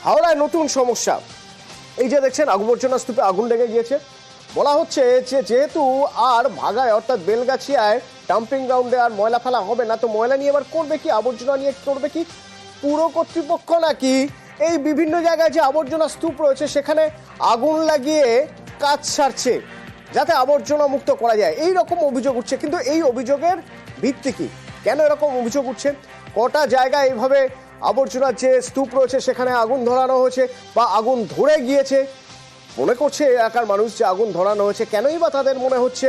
হাওড়ায় নতুন সমস্যা। এই যে দেখছেন আবর্জনা স্তূপে আগুন লেগে গিয়েছে। বলা হচ্ছে যে যেহেতু আর ভাগায় অর্থাৎ বেলগাছিয়ায় ডাম্পিং গ্রাউন্ডে আর ময়লা ফেলা হবে না, তো ময়লা নিয়ে এবার করবে কি, আবর্জনা নিয়ে করবে কি পুর কর্তৃপক্ষ, নাকি এই বিভিন্ন জায়গায় যে আবর্জনা স্তূপ রয়েছে সেখানে আগুন লাগিয়ে কাজ সারছে যাতে আবর্জনা মুক্ত করা যায়, এই রকম অভিযোগ উঠছে। কিন্তু এই অভিযোগের ভিত্তি কি, কেন এরকম অভিযোগ উঠছে? কটা জায়গায় এইভাবে আবর্জনার যে স্তূপ রয়েছে সেখানে আগুন ধরানো হয়েছে বা আগুন ধরে গিয়েছে, মনে করছে এলাকার মানুষ যে আগুন ধরানো হয়েছে, কেনই বা তাদের মনে হচ্ছে?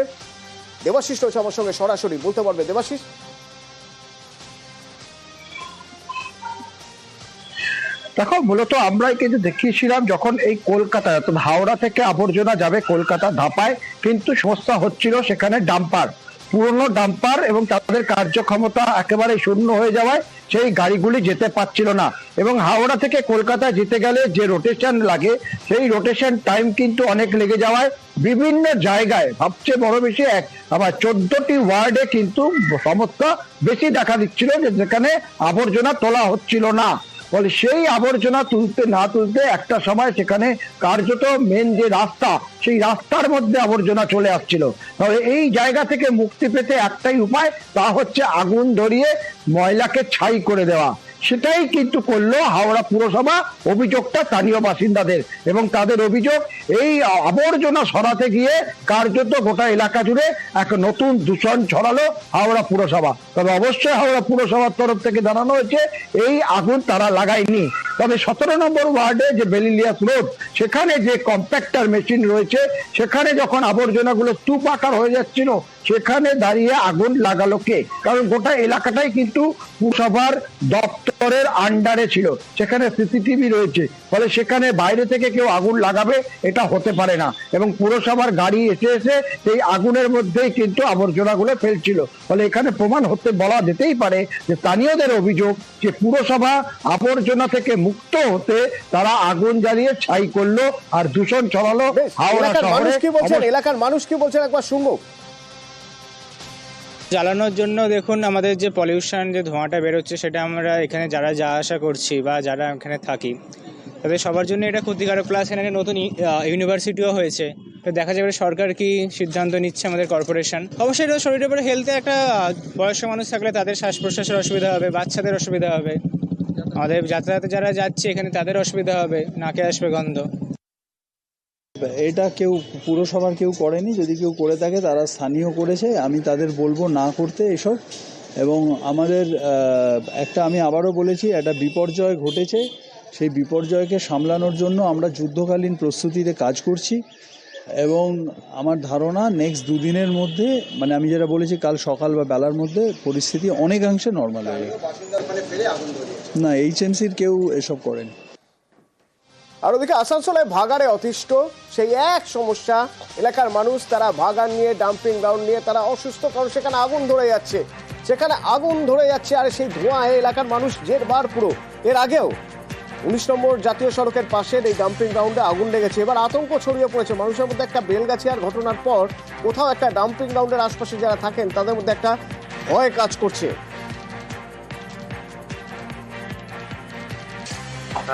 দেবাশিস রয়েছে আমার সঙ্গে, সরাসরি বলতে পারবে দেবাশিস। দেখো, মূলত আমরাই কিন্তু দেখিয়েছিলাম যখন এই কলকাতায় অর্থাৎ হাওড়া থেকে আবর্জনা যাবে কলকাতা ধাপায়, কিন্তু সমস্যা হচ্ছিল সেখানে ডাম্পার, পুরনো ডাম্পার, এবং তাদের কার্যক্ষমতা একেবারে শূন্য হয়ে যাওয়ায় সেই গাড়িগুলি যেতে পারছিল না। এবং হাওড়া থেকে কলকাতা যেতে গেলে যে রোটেশন লাগে সেই রোটেশন টাইম কিন্তু অনেক লেগে যাওয়ায় বিভিন্ন জায়গায়, সবচেয়ে বড় বেশি আবার 14টি ওয়ার্ডে কিন্তু সমস্যা বেশি দেখা দিচ্ছিল, যেখানে আবর্জনা তোলা হচ্ছিল না। ফলে সেই আবর্জনা তুলতে না তুলতে একটা সময় সেখানে কার্যত মেন যে রাস্তা, সেই রাস্তার মধ্যে আবর্জনা চলে আসছিল। তবে এই জায়গা থেকে মুক্তি পেতে একটাই উপায়, তা হচ্ছে আগুন ধরিয়ে ময়লাকে ছাই করে দেওয়া। সেটাই কিন্তু করলো হাওড়া পুরসভা। অভিযোগটা স্থানীয় বাসিন্দাদের, এবং তাদের অভিযোগ এই আবর্জনা সরাতে গিয়ে কার্যত গোটা এলাকা জুড়ে এক নতুন দূষণ ছড়ালো হাওড়া পুরসভা। তবে অবশ্যই হাওড়া পুরসভার তরফ থেকে জানানো হয়েছে এই আগুন তারা লাগায়নি। তবে 17 নম্বর ওয়ার্ডে যে বেলিলিয়াস রোড, সেখানে যে কম্প্যাক্টার মেশিন রয়েছে, সেখানে যখন আবর্জনাগুলো স্তূপ আকার হয়ে যাচ্ছিল, সেখানে দাঁড়িয়ে আগুন লাগালো কে? কারণ গোটা এলাকাটাই কিন্তু পুরসভার দপ্তরের আন্ডারে ছিল, সেখানে সিসিটিভি রয়েছে। ফলে সেখানে বাইরে থেকে কেউ আগুন লাগাবে এটা হতে পারে না, এবং পুরসভার গাড়ি এসে এসে সেই আগুনের মধ্যেই কিন্তু আবর্জনাগুলো ফেলছিল। ফলে এখানে প্রমাণ হতে বলা যেতেই পারে যে স্থানীয়দের অভিযোগ যে পুরসভা আবর্জনা থেকে মুক্ত হতে তারা আগুন জ্বালিয়ে ছাই করলো আর দূষণ ছড়ালো হাওড়া শহরে। এলাকার মানুষ কি বলছেন একবার শুনবো। জ্বালানোর জন্য দেখুন, আমাদের যে পলিউশন, যে ধোঁয়াটা বেরোচ্ছে, সেটা আমরা এখানে যারা যাওয়া আসা করছি বা যারা এখানে থাকি তাদের সবার জন্য এটা ক্ষতিকারক। প্লাস এখানে নতুন ইউনিভার্সিটিও হয়েছে, তো দেখা যাবে সরকার কি সিদ্ধান্ত নিচ্ছে, আমাদের কর্পোরেশন। অবশ্যই এটা শরীরের উপরে হেলথে একটা বয়স্ক মানুষ থাকলে তাদের শ্বাস প্রশ্বাসের অসুবিধা হবে, বাচ্চাদের অসুবিধা হবে, আমাদের যাতায়াতে যারা যাচ্ছে এখানে তাদের অসুবিধা হবে, নাকে আসবে গন্ধ। এটা কেউ পুরসভার কেউ করেনি, যদি কেউ করে থাকে তারা স্থানীয় করেছে। আমি তাদের বলবো না করতে এসব। এবং আমাদের একটা, আমি আবারও বলেছি, একটা বিপর্যয় ঘটেছে, সেই বিপর্যয়কে সামলানোর জন্য আমরা যুদ্ধকালীন প্রস্তুতিতে কাজ করছি। এবং আমার ধারণা নেক্সট 2 দিনের মধ্যে, মানে আমি যেটা বলেছি কাল সকাল বা বেলার মধ্যে, পরিস্থিতি অনেকাংশে নর্মাল হয়ে যাবে। না, HMCর কেউ এসব করেনি। আর ওদিকে আসানসোলে ভাগাড়ে অতিষ্ঠ সেই এক সমস্যা। এলাকার মানুষ তারা ভাগাড় নিয়ে, ডাম্পিং গ্রাউন্ড নিয়ে তারা অসুস্থ, কারণ সেখানে আগুন ধরে যাচ্ছে, আর সেই ধোঁয়ায় এলাকার মানুষ জেরবার পুরো। এর আগেও 19 নম্বর জাতীয় সড়কের পাশের এই ডাম্পিং গ্রাউন্ডে আগুন লেগেছে। এবার আতঙ্ক ছড়িয়ে পড়েছে মানুষের মধ্যে। একটা বেলগাছিয়ার ঘটনার পর কোথাও একটা ডাম্পিং গ্রাউন্ডের আশপাশে যারা থাকেন তাদের মধ্যে একটা ভয় কাজ করছে।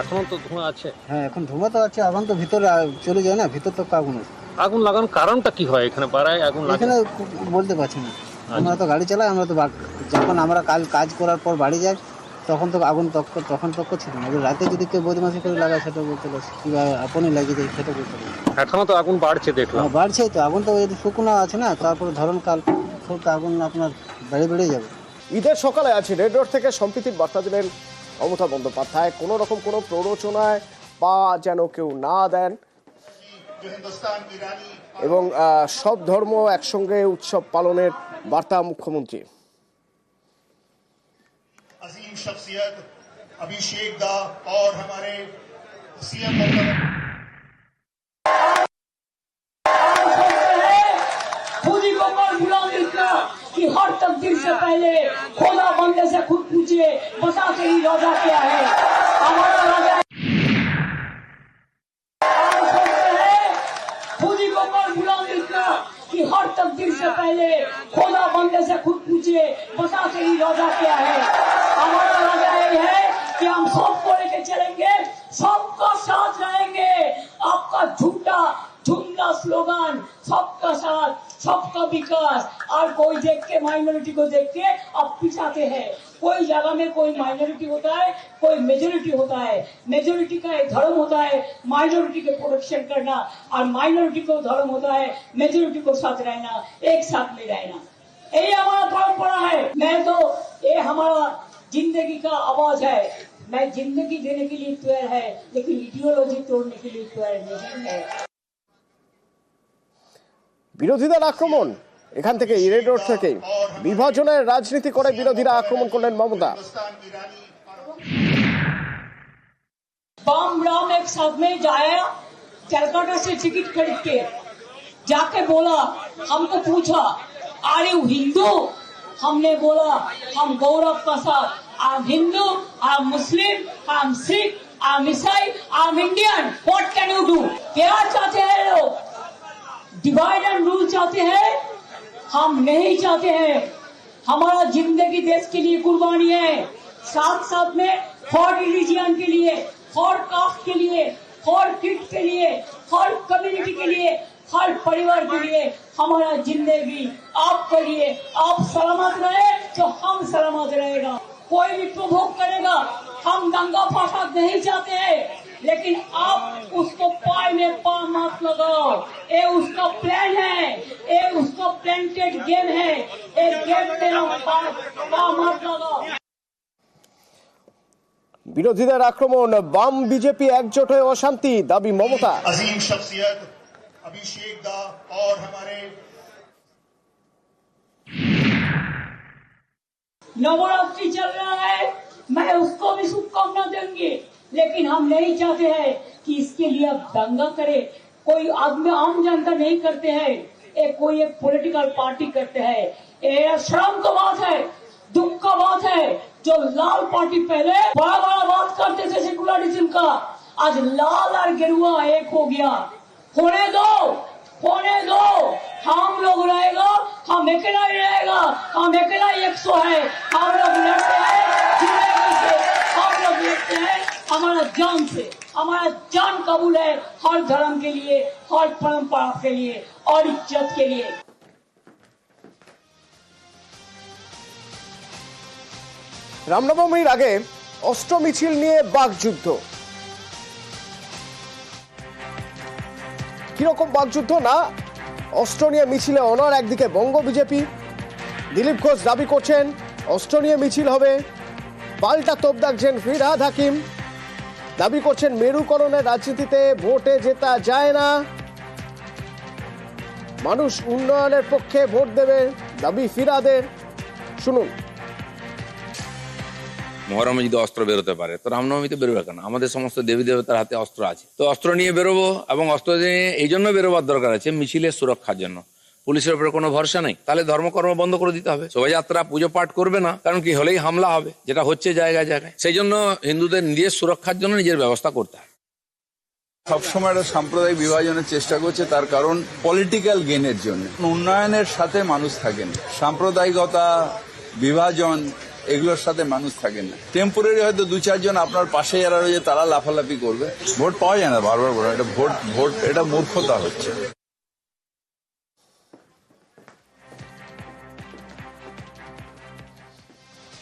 এখনো তো ধোঁয়া আছে। হ্যাঁ, এখন ধোঁয়া তো আছে, আগুন তো ভিতরে চলে যায় না, ভিতর তো আগুন লাগানোর কারণটা কি হয়? এখানে পাড়ায় আগুন লাগে, এখানে বলতে পারছি না। আমরা তো গাড়ি চালাই, আমরা তো যখন আমরা কাজ করার পর বাড়ি যাই তখন তো আগুন তখন ছিল না। রাতে যদি কেউ বদমাশি করে লাগায় সেটা বলতে পারছি, কিংবা আপনি লাগিয়ে যায় সেটা বলতে পারছি। এখনো তো আগুন বাড়ছে দেখলাম। বাড়ছে তো, আগুন তো শুকনো আছে না, তারপরে ধরুন কাল আগুন আপনার বেড়ে যাবে। ঈদের সকালে আছে রেড রোড থেকে সম্প্রীতির বার্তা দিলেন মমতা বন্দ্যোপাধ্যায়। কোনো রকম কোনো প্ররোচনায় বা যেন কেউ না দেন, এবং সব ধর্ম একসঙ্গে উৎসব পালনের বার্তা মুখ্যমন্ত্রী। अजीम शख्सियत अभिषेक दा और हमारे सीएम खुदी को पर गुलाम इतना कि हर तकदीर से पहले खुदा बंदे से खुद पूछे, बता तेरी रजा क्या है, हमारा रजा खुदी को पर गुलाम इतना कि हर तकदीर से पहले खुदा बंदे से खुद पूछे, बता तेरी रजा क्या है। हमारा रजा ये है कि हम सबको लेके चलेंगे, सब विकास, और कोई देख के माइनॉरिटी को देख के अब पिछाते हैं। कोई जगह में कोई माइनॉरिटी होता है, कोई मेजोरिटी होता है। मेजोरिटी का एक धर्म होता है माइनॉरिटी के प्रोटेक्शन करना, और माइनॉरिटी को धर्म होता है मेजोरिटी को साथ रहना, एक साथ में रहना। यही हमारा परंपरा है। मैं तो ये हमारा जिंदगी का आवाज है। मैं जिंदगी देने के लिए तैयार है, लेकिन इडियोलॉजी तोड़ने के लिए तैयार नहीं है। বিরোধীদের আক্রমণ এখান থেকে ইরেড রোড থেকে বিভাজনের রাজনীতি করে বিরোধীরা আক্রমণ করলেন মমতা। हिंदुस्तान की रानी बाम राम एक साथ में जाया कलकत्ता से टिकट खरीद के, जाके बोला, हमको पूछा आर यू हिंदू? हमने बोला हम Gaurav Prasad, I am Hindu, I am Muslim, I am Sikh, I am ईसाई, I am Indian. What can you do? क्या चाहते हैं लोग? डिवाइड एंड रूल चाहते हैं? हम नहीं चाहते हैं। हमारा जिंदगी देश के लिए कुर्बानी है, साथ साथ में फॉर रिलीजियन के लिए, फॉर कास्ट के लिए, फॉर किड के लिए, फॉर कम्युनिटी के लिए, हर परिवार के लिए हमारा जिंदगी आपके लिए। आप सलामत रहे तो हम सलामत रहेगा। कोई भी प्रभोग करेगा, हम दंगा फसाद नहीं चाहते हैं, लेकिन आप उसको पाए में पा मत लगाओ। ये उसका प्लान है, ये उसका प्लांटेड गेम है। एक गेम में पा मत लगाओ। বিরোধীদের আক্রমণ, বাম বিজেপি একজোট হয়ে অশান্তি, দাবি মমতা। अजीम शख्सियत अभिषेक दा और हमारे नवरात्रि चल रहा है, मैं उसको भी शुभकामना देंगे, लेकिन हम नहीं चाहते हैं कि इसके लिए अब दंगा करे। कोई आदमी आम जनता नहीं करते हैं, कोई एक पॉलिटिकल पार्टी करते हैं। ये शर्म का बात है, दुख का बात है। जो लाल पार्टी पहले बड़ा बड़ा बात करते थे सेकुलरिज्म का, आज लाल और गेरुआ एक हो गया। होने दो, होने दो। हम लोग रहेगा, हम अकेला ही रहेगा, हम अकेला 100 है। हम लोग लड़ते हैं जिंदगी से, हम लोग लड़ते हैं हमारा जान से। हमारा जान कबूल है हर धर्म के लिए, हर परंपरा के लिए और इज्जत के लिए। রামনবমীর আগে অস্ত্র মিছিল নিয়ে বাকযুদ্ধ। কিরকম বাকযুদ্ধ না, অস্ত্র নিয়ে মিছিলে অনর, একদিকে বঙ্গ বিজেপি। দিলীপ ঘোষ দাবি করছেন অস্ত্র নিয়ে মিছিল হবে, পাল্টা তোপ দাগছেন ফিরহাদ হাকিম। দাবি করছেন মেরুকরণের রাজনীতিতে ভোটে জেতা যায় না, মানুষ উন্নয়নের পক্ষে ভোট দেবে, দাবি ফিরহাদের। শুনুন। মহরমে যদি অস্ত্র বেরোতে পারে তো রামনবমীতে বেরোবে কেন? আমাদের সমস্ত দেবী দেবতার হাতে অস্ত্র আছে, তো অস্ত্র নিয়ে বেরোবো। এবং অস্ত্র নিয়ে এই জন্য বেরোবার দরকার আছে মিছিলের সুরক্ষার জন্য। পুলিশের উপরে কোনো ভরসা নেই, তাহলে ধর্মকর্ম বন্ধ করে দিতে হবে। শোভাযাত্রা পুজো পাঠ করবে না, কারণ কি হলেই হামলা হবে, যেটা হচ্ছে জায়গায় জায়গায়। সেই জন্য হিন্দুদের নিজের সুরক্ষার জন্য নিজের ব্যবস্থা করতে হবে। সবসময় একটা সাম্প্রদায়িক বিভাজনের চেষ্টা করছে, তার কারণ পলিটিক্যাল গেনের জন্য। উন্নয়নের সাথে মানুষ থাকেন, সাম্প্রদায়িকতা, বিভাজন, এগুলোর সাথে মানুষ থাকেন না। টেম্পোরারি হয়তো 2-4 জন আপনার পাশে যারা রয়েছে তারা লাফালাফি করবে, ভোট পাওয়া যায় না বারবার। এটা ভোট এটা মূর্খতা হচ্ছে।